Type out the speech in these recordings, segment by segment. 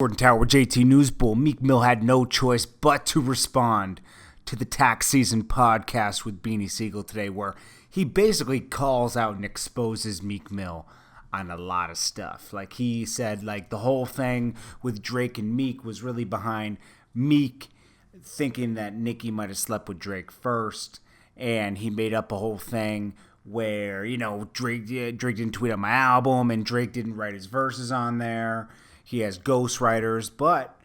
Jordan Tower JT News Bull. Meek Mill had no choice but to respond to the tax season podcast with Beanie Sigel today, where he basically calls out and exposes Meek Mill on a lot of stuff. Like he said, like the whole thing with Drake and Meek was really behind Meek thinking that Nicki might have slept with Drake first, and he made up a whole thing where, you know, Drake didn't tweet on my album and Drake didn't write his verses on there. He has ghostwriters, but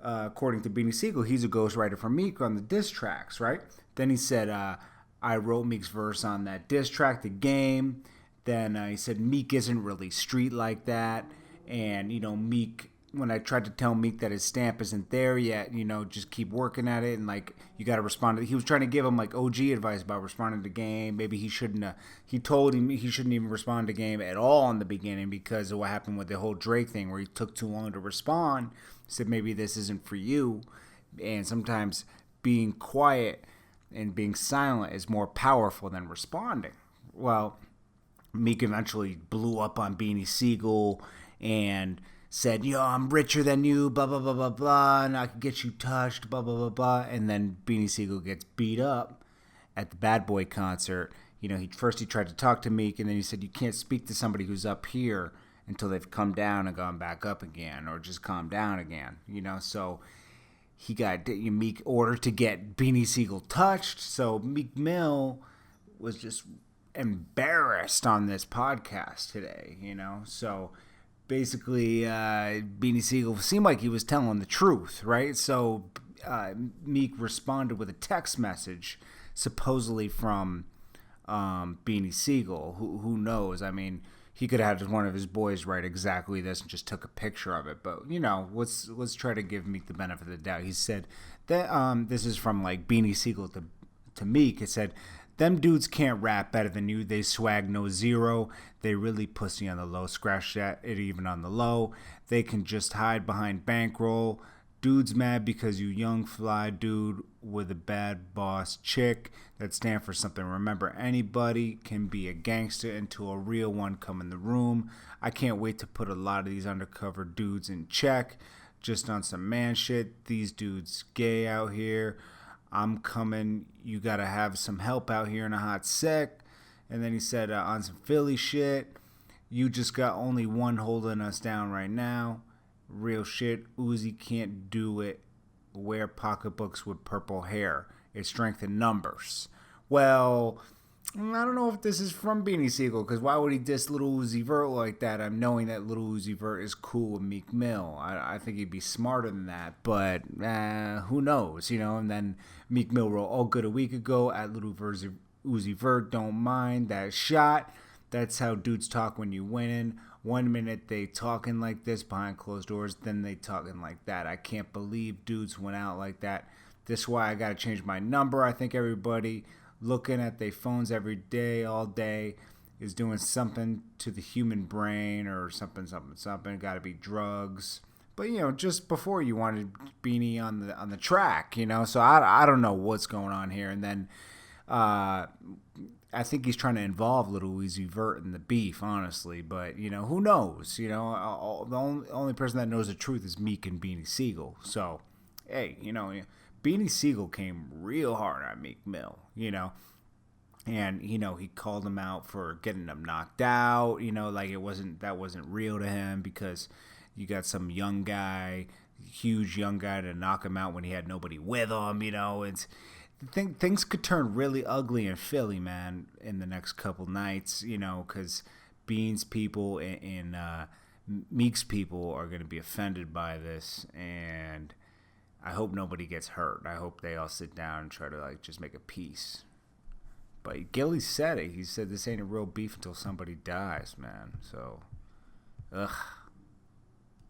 according to Beanie Sigel, he's a ghostwriter for Meek on the diss tracks, right? Then he said, I wrote Meek's verse on that diss track, The Game. Then he said Meek isn't really street like that. And, you know, Meek, when I tried to tell Meek that his stamp isn't there yet, you know, just keep working at it. And, like, you got to respond to it. He was trying to give him, like, OG advice about responding to Game. Maybe he shouldn't have. He told him he shouldn't even respond to Game at all in the beginning because of what happened with the whole Drake thing where he took too long to respond. He said maybe this isn't for you. And sometimes being quiet and being silent is more powerful than responding. Well, Meek eventually blew up on Beanie Sigel and said, yo, I'm richer than you, blah, blah, blah, blah, blah, and I can get you touched, blah, blah, blah, blah. And then Beanie Sigel gets beat up at the Bad Boy concert. You know, he tried to talk to Meek, and then he said, you can't speak to somebody who's up here until they've come down and gone back up again, or just calm down again, you know. So he got Meek ordered to get Beanie Sigel touched. So Meek Mill was just embarrassed on this podcast today, you know. So basically, Beanie Sigel seemed like he was telling the truth, right? So Meek responded with a text message, supposedly from Beanie Sigel. Who knows? I mean, he could have had one of his boys write exactly this and just took a picture of it. But, you know, let's try to give Meek the benefit of the doubt. He said that this is from, like, Beanie Sigel to Meek. It said, them dudes can't rap better than you. They swag no zero. They really pussy on the low. Scratch that, it even on the low. They can just hide behind bankroll. Dude's mad because you young fly dude with a bad boss chick that stand for something. Remember, anybody can be a gangster until a real one come in the room. I can't wait to put a lot of these undercover dudes in check. Just on some man shit. These dudes gay out here. I'm coming. You got to have some help out here in a hot sec. And then he said on some Philly shit, you just got only one holding us down right now. Real shit. Uzi can't do it. Wear pocketbooks with purple hair. It's strength in numbers. Well, I don't know if this is from Beanie Sigel, because why would he diss Lil Uzi Vert like that? I'm knowing that Lil Uzi Vert is cool with Meek Mill. I think he'd be smarter than that, but who knows, you know? And then Meek Mill wrote, all good a week ago at Lil Uzi Vert, don't mind that shot. That's how dudes talk when you winning. 1 minute they talking like this behind closed doors, then they talking like that. I can't believe dudes went out like that. This is why I got to change my number. I think everybody looking at their phones every day, all day, is doing something to the human brain or something. Got to be drugs. But, you know, just before you wanted Beanie on the track, you know. So I don't know what's going on here. And then I think he's trying to involve Lil Uzi Vert in the beef, honestly. But, you know, who knows? You know, the only person that knows the truth is Meek and Beanie Sigel. So, hey, you know, Beanie Sigel came real hard on Meek Mill, you know. And, you know, he called him out for getting him knocked out, you know, like that wasn't real to him because you got some young guy, huge young guy to knock him out when he had nobody with him, you know. Things could turn really ugly in Philly, man, in the next couple nights, you know, because Bean's people and Meek's people are going to be offended by this, and I hope nobody gets hurt. I hope they all sit down and try to, like, just make a peace. But Gilly said it. He said this ain't a real beef until somebody dies, man. So, ugh.